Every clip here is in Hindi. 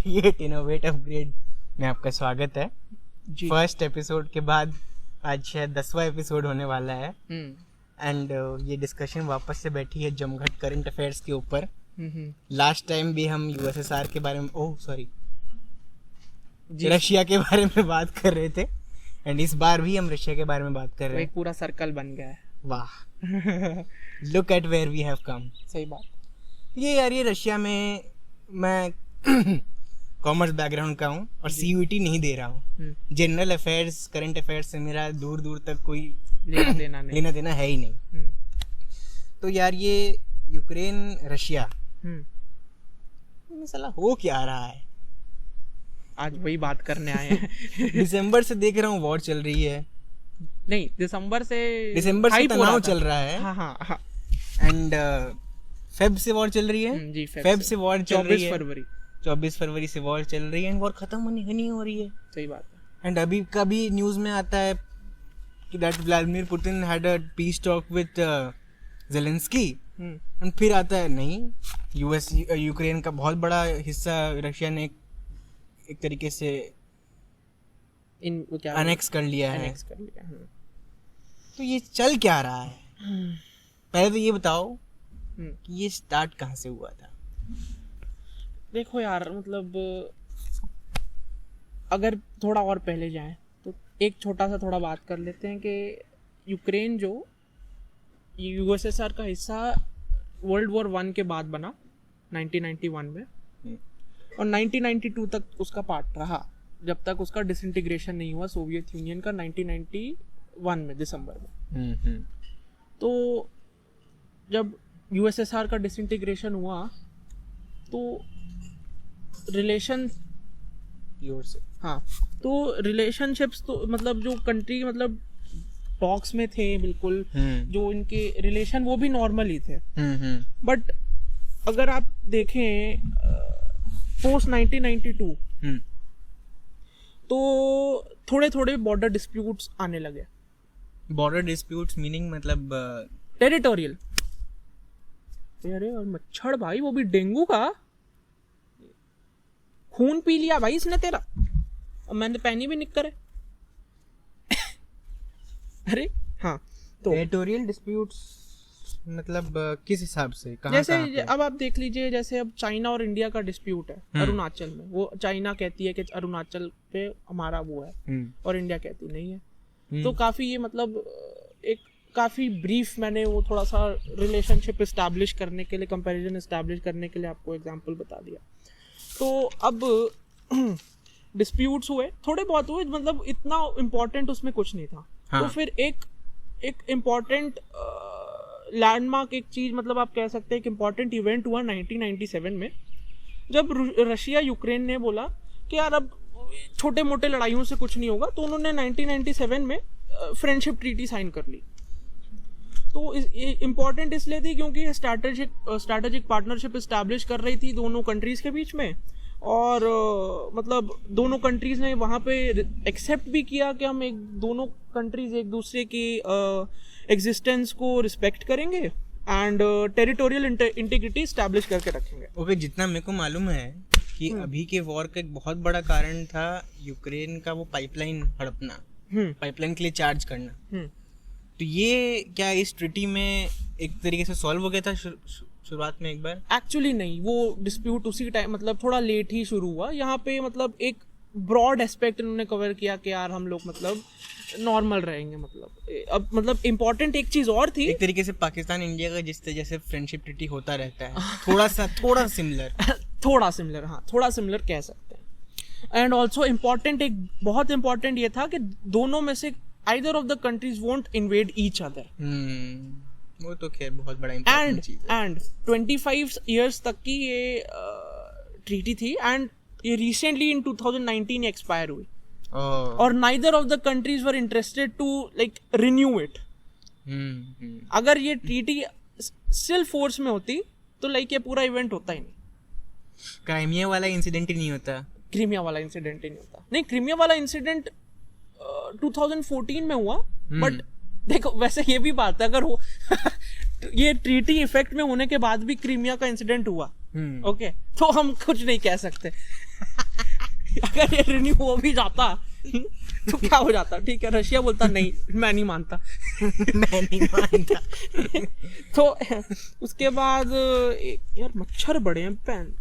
क्रिएट इनोवेट अपग्रेड में आपका स्वागत है जी। फर्स्ट एपिसोड के बाद आज शायद 10वां एपिसोड होने वाला है एंड ये डिस्कशन वापस से बैठी है जमघट करंट अफेयर्स के ऊपर। लास्ट टाइम भी हम यूएसएसआर के बारे में रशिया के बारे में बात कर रहे थे एंड इस बार भी हम रशिया के बारे में बात कर रहे हैं। एक पूरा सर्कल बन गया है। वाह, look at where we have come. सही बात। ये रशिया में मैं कॉमर्स बैकग्राउंड का हूँ और सीयूईटी नहीं दे रहा हूँ। जनरल अफेयर्स करंट अफेयर्स से मेरा दूर दूर तक कोई लेना देना है ही नहीं। तो यार ये यूक्रेन रशिया में साला हो क्या रहा है, आज वही बात करने आए हैं। दिसंबर से देख रहा हूँ वॉर चल रही है। नहीं, दिसंबर से तनाव चल रहा है। हाँ। एंड फेब से वॉर चल रही है जी। फेब से वॉर चल रही है। 24 फरवरी से वॉर चल रही है एंड वॉर खत्म नहीं हो रही है। सही बात है। एंड अभी कभी न्यूज में आता है कि that Vladimir Putin had a piece talk with Zelensky and फिर आता है नहीं, यूक्रेन का बहुत बड़ा हिस्सा रशिया ने एक तरीके से अनेक्स कर लिया है। तो ये चल क्या रहा है? पहले तो ये बताओ कि ये स्टार्ट कहाँ से हुआ था? देखो यार, मतलब अगर थोड़ा और पहले जाएं तो एक छोटा सा थोड़ा बात कर लेते हैं कि यूक्रेन जो यूएसएसआर का हिस्सा वर्ल्ड वॉर 1 के बाद बना 1991 में और 1992 तक उसका पार्ट रहा, जब तक उसका डिसइंटीग्रेशन नहीं हुआ सोवियत यूनियन का 1991 में दिसंबर में। तो जब यूएसएसआर का डिसइंटीग्रेशन हुआ तो रिलेशनशिप्स तो मतलब जो कंट्री मतलब टॉक्स में थे बिल्कुल, जो इनके रिलेशन वो भी नॉर्मल ही थे। बट अगर आप देखें पोस्ट 1992 तो थोड़े थोड़े बॉर्डर डिस्प्यूट्स आने लगे। बॉर्डर डिस्प्यूट्स मीनिंग मतलब टेरिटोरियल। अरे और मच्छर भाई, वो भी डेंगू का खून पी लिया भाई इसने तेरा, और मैंने पहनी भी निक्कर है। अरे हाँ, तो टेरिटोरियल डिस्प्यूट्स मतलब किस हिसाब से? जैसे अब आप देख लीजिए, जैसे अब चाइना और इंडिया का डिस्प्यूट है अरुणाचल में। वो चाइना कहती है कि अरुणाचल पे हमारा वो है और इंडिया कहती नहीं है। तो काफी ये मतलब एक काफी ब्रीफ मैंने वो थोड़ा सा रिलेशनशिप एस्टैब्लिश करने के लिए, कंपैरिजन एस्टैब्लिश करने के लिए आपको एग्जांपल बता दिया। तो अब डिस्प्यूट्स हुए, थोड़े बहुत हुए, मतलब इतना इम्पोर्टेंट उसमें कुछ नहीं था। हाँ। तो फिर एक इम्पोर्टेंट लैंडमार्क एक चीज, मतलब आप कह सकते हैं एक इम्पोर्टेंट इवेंट हुआ 1997 में, जब रशिया यूक्रेन ने बोला कि यार अब छोटे मोटे लड़ाइयों से कुछ नहीं होगा। तो उन्होंने 1997 में फ्रेंडशिप ट्रीटी साइन कर ली। तो इम्पोर्टेंट इसलिए थी क्योंकि स्ट्रैटेजिक पार्टनरशिप एस्टैब्लिश कर रही थी दोनों कंट्रीज के बीच में, और मतलब दोनों कंट्रीज ने वहाँ पे एक्सेप्ट भी किया कि हम दोनों कंट्रीज एक दूसरे की एग्जिस्टेंस को रिस्पेक्ट करेंगे एंड टेरिटोरियल इंटीग्रिटी एस्टैब्लिश करके रखेंगे। ओके, जितना मेरे को मालूम है कि अभी के वॉर का एक बहुत बड़ा कारण था यूक्रेन का वो पाइपलाइन हड़पना, पाइपलाइन के लिए चार्ज करना। तो ये क्या इस ट्रीटी में एक तरीके से सॉल्व हो गया था शुरुआत में एक बार? एक्चुअली नहीं, वो डिस्प्यूट उसी टाइम मतलब थोड़ा लेट ही शुरू हुआ। यहाँ पे मतलब एक ब्रॉड एस्पेक्ट इन्होंने कवर किया कि यार हम लोग मतलब नॉर्मल रहेंगे। मतलब अब मतलब इम्पोर्टेंट एक चीज और थी, एक तरीके से पाकिस्तान इंडिया का जिस जैसे फ्रेंडशिप ट्रीटी होता रहता है, थोड़ा सिमिलर हाँ, थोड़ा सिमिलर कह सकते हैं। एंड ऑल्सो इम्पोर्टेंट, एक बहुत इम्पोर्टेंट ये था कि दोनों में से either of the countries won't invade each other. वो तो खैर बहुत बड़ा important चीज है। And 25 years तक की ये ट्रीटी थी एंड ये recently in 2019 एक्सपायर हुई। और neither of the countries were interested to like renew it. अगर ये ट्रीटी still force में होती तो लाइक ये पूरा इवेंट होता ही नहीं। क्राइमिया वाला इंसिडेंट ही नहीं होता। नहीं, क्रीमिया वाला इंसिडेंट 2014 में हुआ। बट देखो, वैसे ये भी बात है, अगर हो ये ट्रीटी इफेक्ट में होने के बाद भी क्रीमिया का इंसिडेंट हुआ, ओके, तो हम कुछ नहीं कह सकते। अगर ये रिन्यू हो भी जाता तो क्या हो जाता, ठीक है, रशिया बोलता नहीं मैं नहीं मानता मैं नहीं मानता। तो उसके बाद यार मच्छर बड़े हैं पैन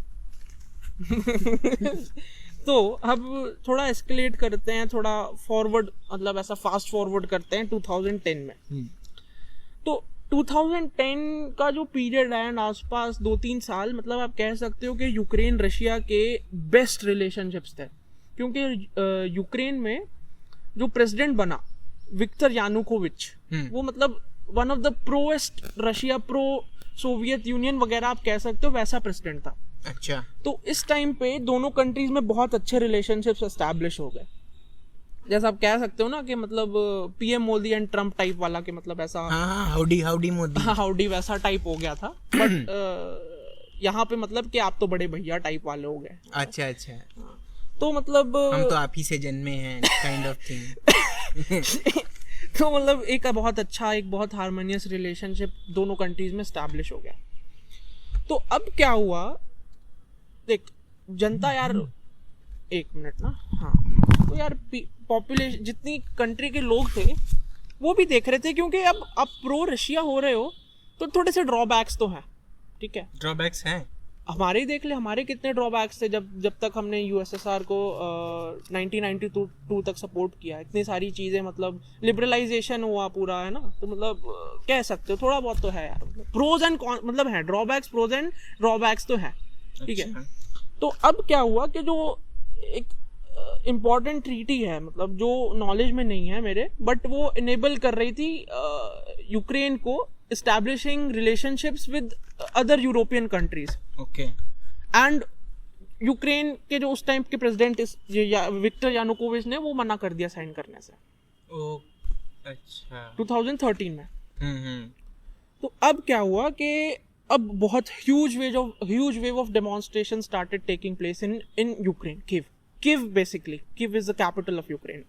तो अब थोड़ा एस्केलेट करते हैं, थोड़ा फॉरवर्ड, मतलब ऐसा फास्ट फॉरवर्ड करते हैं 2010 में। तो 2010 का जो पीरियड है आसपास 2-3 साल, मतलब आप कह सकते हो कि यूक्रेन रशिया के बेस्ट रिलेशनशिप्स थे, क्योंकि यूक्रेन में जो प्रेसिडेंट बना विक्टर यानुकोविच, वो मतलब one of the प्रोएस्ट Russia, pro Soviet union वगैरह आप कह सकते हो, वैसा प्रेसिडेंट था। अच्छा। तो इस टाइम पे दोनों कंट्रीज में बहुत अच्छे रिलेशनशिप्स एस्टैब्लिश हो गए। जैसा आप कह सकते हो ना कि मतलब PM Modi and Trump type वाला, के मतलब ऐसा हाउडी मोदी, हाउडी वैसा टाइप हो गया था। बट यहाँ पे मतलब कि आप तो बड़े भैया टाइप वाले हो गए। अच्छा अच्छा। तो मतलब हम तो आप ही से जन्मे हैं काइंड ऑफ थिंग। तो मतलब एक बहुत अच्छा, एक बहुत हार्मोनियस रिलेशनशिप दोनों कंट्रीज में एस्टैब्लिश हो गया। तो अब क्या हुआ, देख जनता यार, एक मिनट ना, हाँ, तो यार पॉपुलेशन, जितनी कंट्री के लोग थे वो भी देख रहे थे, क्योंकि अब आप प्रो रशिया हो रहे हो तो थोड़े से ड्रॉबैक्स तो हैं, ठीक है, ड्रॉबैक्स हैं। हमारे ही देख ले, हमारे कितने ड्रॉबैक्स थे जब तक हमने यूएसएसआर को 1992 तक सपोर्ट किया। इतनी सारी चीज़ें, मतलब लिबरलाइजेशन हुआ पूरा, है ना, तो मतलब कह सकते हो थोड़ा बहुत तो है यार, प्रोज एंड कॉन, मतलब है ड्रॉबैक्स, प्रोज एंड ड्रॉबैक्स तो है, ठीक है। तो अब क्या हुआ कि जो एक इम्पॉर्टेंट ट्रीटी है, मतलब जो नॉलेज में नहीं है मेरे, बट वो इनेबल कर रही थी यूक्रेन को establishing relationships with other European countries. Okay. And Ukraine के जो उस टाइम के प्रेसिडेंट विक्टर यानुकोविच ने वो मना कर दिया साइन करने से। अच्छा। 2013 में। तो अब क्या हुआ कि अब बहुत huge wave of demonstration started taking place in Ukraine, Kyiv basically, Kyiv is the capital of Ukraine.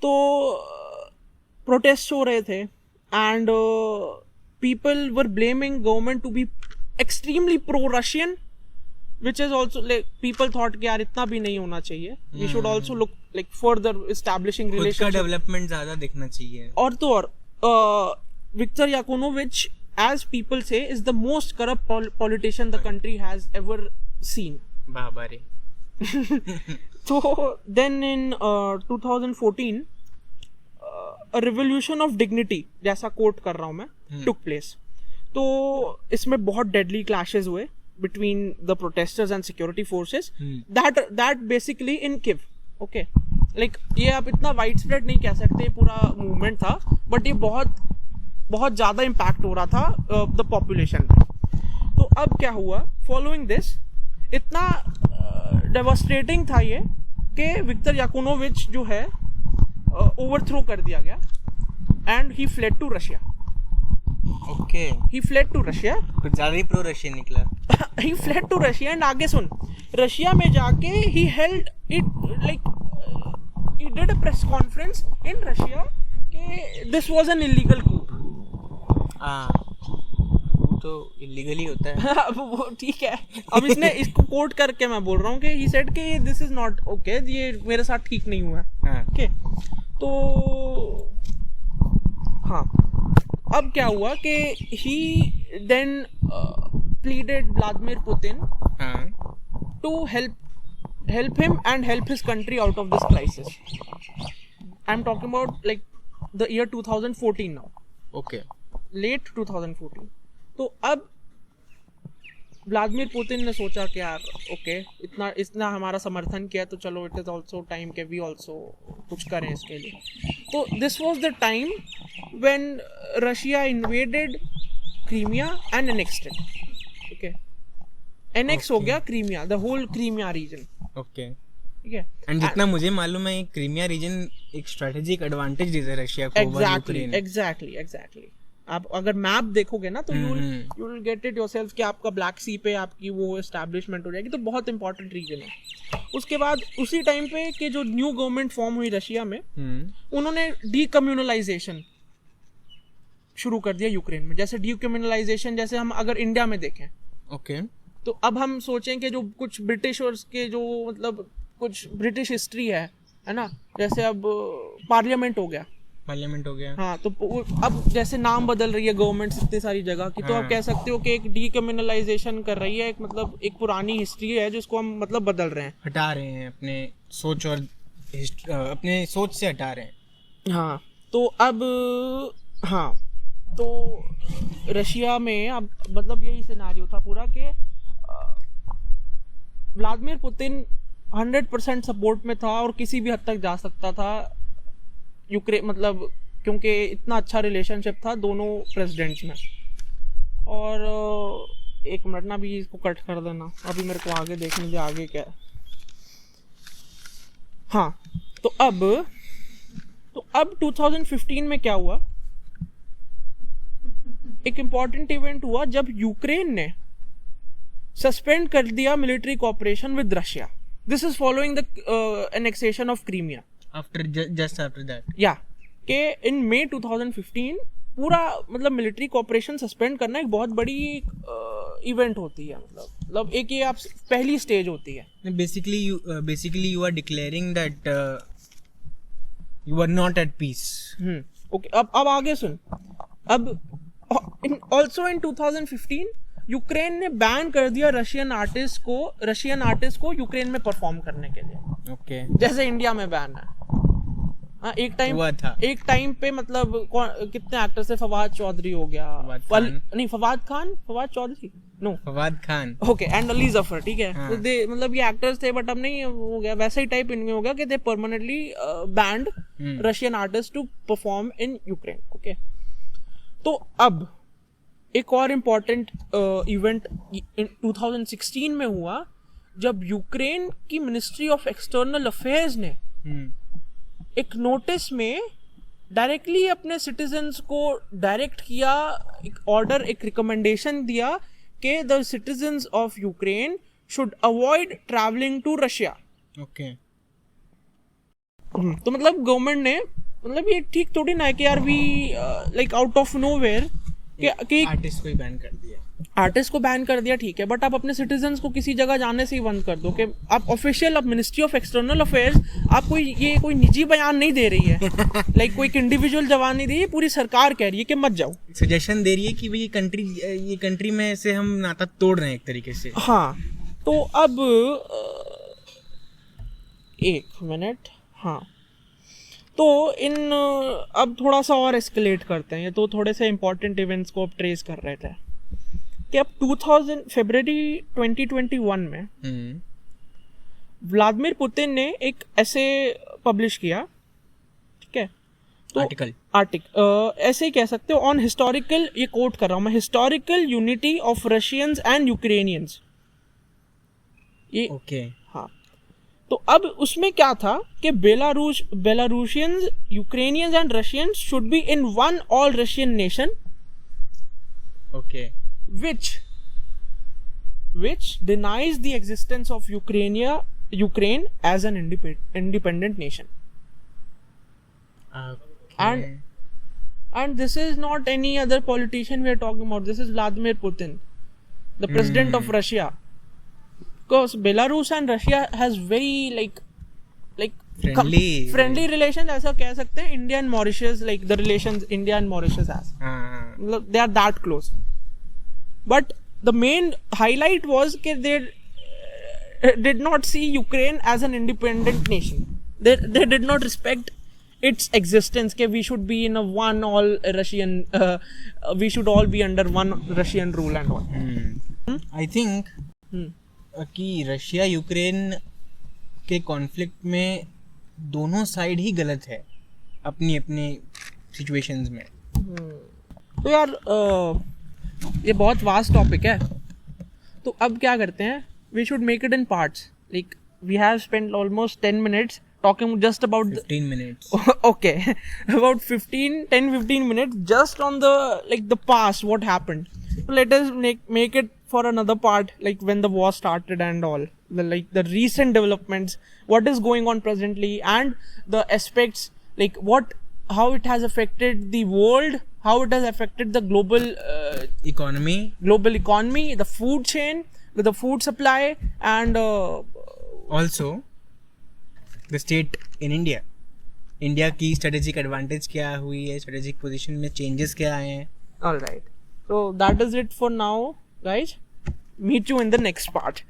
तो प्रोटेस्ट हो रहे थे and people were blaming government to be extremely pro-Russian, which is also like people thought कि यार इतना भी नहीं होना चाहिए, we should also look like further establishing relationship, खुद का डेवलपमेंट ज्यादा देखना चाहिए। और तो और Viktor Yanukovych, as people say, is the most corrupt politician the country has ever seen. बाबा रे। So then in 2014 a revolution of dignity, जैसा कोट कर रहा हूँ मैं, took place. तो इसमें बहुत deadly clashes हुए between the protesters and security forces. That basically in Kyiv, okay, like ये आप इतना widespread नहीं कह सकते, पूरा movement था, but ये बहुत ज़्यादा impact हो रहा था the population पे। तो अब क्या हुआ, following this, इतना devastating था ये कि विक्टर यानुकोविच जो है ओवरथ्रो कर दिया गया and he fled to Russia. Okay, he fled to Russia, कुछ ज्यादा ही प्रो रशियन निकला। He fled to Russia and आगे सुन, रशिया में जाके he held it, like he did a press conference in Russia कि this was an illegal coup. तो इलीगल ही होता है। वो ठीक है, अब इसने इसको कोट करके मैं बोल रहा हूँ कि ही सेड कि दिस इज नॉट ओके, ये मेरे साथ ठीक नहीं हुआ है। ओके, तो हाँ, अब क्या हुआ कि he then pleaded Vladimir Putin to help him and help his country out of this crisis. I'm talking about like the year 2014 now. Okay. Late 2014. तो अब व्लादिमीर पुतिन ने सोचा कि यार ओके, इतना हमारा समर्थन किया तो चलो इट इज ऑल्सो टाइम के वी ऑल्सो कुछ करें इसके लिए। तो this was the time when Russia invaded Crimea and annexed it. Okay, annex हो गया Crimea, the whole Crimea region. Okay, ठीक है। एंड जितना मुझे मालूम है क्रीमिया रीजन एक स्ट्रेटेजिक एडवांटेज देता है रशिया को। एग्जैक्टली। आप अगर मैप देखोगे ना तो you will get it yourself कि आपका ब्लैक सी पे आपकी वो एस्टैब्लिशमेंट हो जाएगी, तो बहुत इंपॉर्टेंट रीजन है। उसके बाद उसी टाइम पे कि जो न्यू गवर्नमेंट फॉर्म हुई रशिया में, उन्होंने डीकम्युनलाइजेशन शुरू कर दिया यूक्रेन में। जैसे डीकम्युनलाइजेशन, जैसे हम अगर इंडिया में देखें, ओके, तो अब हम सोचें कि जो कुछ ब्रिटिशर्स के जो मतलब कुछ ब्रिटिश हिस्ट्री है ना, जैसे अब पार्लियामेंट हो गया, हाँ, तो अब जैसे नाम बदल रही है गवर्नमेंट इतनी सारी जगह की, तो आप कह सकते हो कि एक डीकम्युनलाइजेशन कर रही है, एक मतलब एक पुरानी हिस्ट्री है जिसको हम मतलब बदल रहे हैं, हटा रहे हैं अपने सोच और अपने सोच से हटा रहे हैं। हाँ, तो अब हाँ, तो रशिया में अब मतलब यही सिनारियो था पूरा कि व्लादिमीर पुतिन 100% सपोर्ट में था और किसी भी हद तक जा सकता था यूक्रेन, मतलब क्योंकि इतना अच्छा रिलेशनशिप था दोनों प्रेसिडेंट्स में। और एक मिनट ना, अभी इसको कट कर देना, अभी मेरे को आगे देखने दे आगे क्या है। हाँ, तो अब 2015 में क्या हुआ, एक इम्पॉर्टेंट इवेंट हुआ जब यूक्रेन ने सस्पेंड कर दिया military cooperation with Russia. This is following the annexation of Crimea. Just after that, या कि इन मई 2015 पूरा मतलब मिलिट्री कोऑपरेशन सस्पेंड करना एक बहुत बड़ी इवेंट होती है, मतलब एक ये आप पहली स्टेज होती है। Basically you are declaring that you are not at peace. Okay, अब आगे सुन। अब ऑल्सो इन 2015 यूक्रेन ने बैन कर दिया रशियन आर्टिस्ट को यूक्रेन में परफॉर्म करने के लिए। ओके, जैसे इंडिया में बैन है। हाँ, एक टाइम पे मतलब कितने एक्टर्स थे, फवाद चौधरी हो गया, फवाद खान ओके, एंड अली जफर, ठीक है। हाँ. तो मतलब ये एक्टर्स थे, बट अब नहीं हो गया वैसा ही टाइप इनमें हो गया कि they permanently banned Russian artist to perform in Ukraine. Okay, तो अब एक और इम्पोर्टेंट इवेंट 2016 में हुआ जब यूक्रेन की मिनिस्ट्री ऑफ एक्सटर्नल अफेयर्स ने एक नोटिस में डायरेक्टली अपने सिटीजन्स को डायरेक्ट किया, एक ऑर्डर, एक रिकमेंडेशन दिया कि the citizens of Ukraine should avoid travelling to Russia. Okay, तो मतलब गवर्नमेंट ने, मतलब ये ठीक थोड़ी ना है कि यार we like out of nowhere कि आर्टिस्ट को बैन कर दिया, ठीक है, बट आप अपने सिटीजन्स को किसी जगह जाने से ही बंद कर दो। कि आप ऑफिशियल, आप मिनिस्ट्री ऑफ एक्सटर्नल अफेयर्स, आप कोई निजी बयान नहीं दे रही है लाइक कोई इंडिविजुअल जवान नहीं दे रही है, पूरी सरकार कह रही है कि मत जाओ, सजेशन दे रही है कि भाई ये कंट्री में से हम नाता तोड़ रहे हैं एक तरीके से। हाँ, तो अब एक मिनट, हाँ, तो अब थोड़ा सा और एस्केलेट करते हैं, ये तो थोड़े से इंपॉर्टेंट इवेंट्स को अब ट्रेस कर रहे थे कि अब फरवरी 2021 में व्लादिमीर पुतिन ने एक ऐसे पब्लिश किया, ठीक है, तो ऐसे ही कह सकते हो, ऑन हिस्टोरिकल, ये कोट कर रहा हूं मैं, historical unity of Russians and Ukrainians, ये ओके। हाँ, तो अब उसमें क्या था कि Belarusians, Ukrainians and Russians should be in one all Russian nation, okay, which denies the existence of Ukraine as an independent nation. Okay. And this is not any other politician we are talking about. This is Vladimir Putin, the president of Russia. Because Belarus and Russia has very like friendly relations, ऐसा कह सकते हैं. India and Mauritius, like the relations India and Mauritius has. They are that close. But the main highlight was that they did not see Ukraine as an independent nation. They did not respect its existence. That we should be in a one all Russian. We should all be under one Russian rule and all. I think कि रशिया यूक्रेन के कॉन्फ्लिक्ट में दोनों साइड ही गलत है अपनी अपनी सिचुएशंस में. तो यार ये बहुत वास्ट टॉपिक है, तो अब क्या करते हैं, we should make it in parts. Like we have spent almost 10 minutes talking just about 15 minutes. Okay, about 10-15 minutes just on the past, what happened. So let us make it for another part, like when the war started and all, the recent developments, what is going on presently, and the aspects, like how it has affected the world, how it has affected the global economy, the food chain, the food supply, and also the state in India, India की स्ट्रेटेजिक एडवांटेज क्या हुई है, स्ट्रेटेजिक पोजीशन में चेंजेस क्या आए हैं. All right. So that is it for now, guys. Meet you in the next part.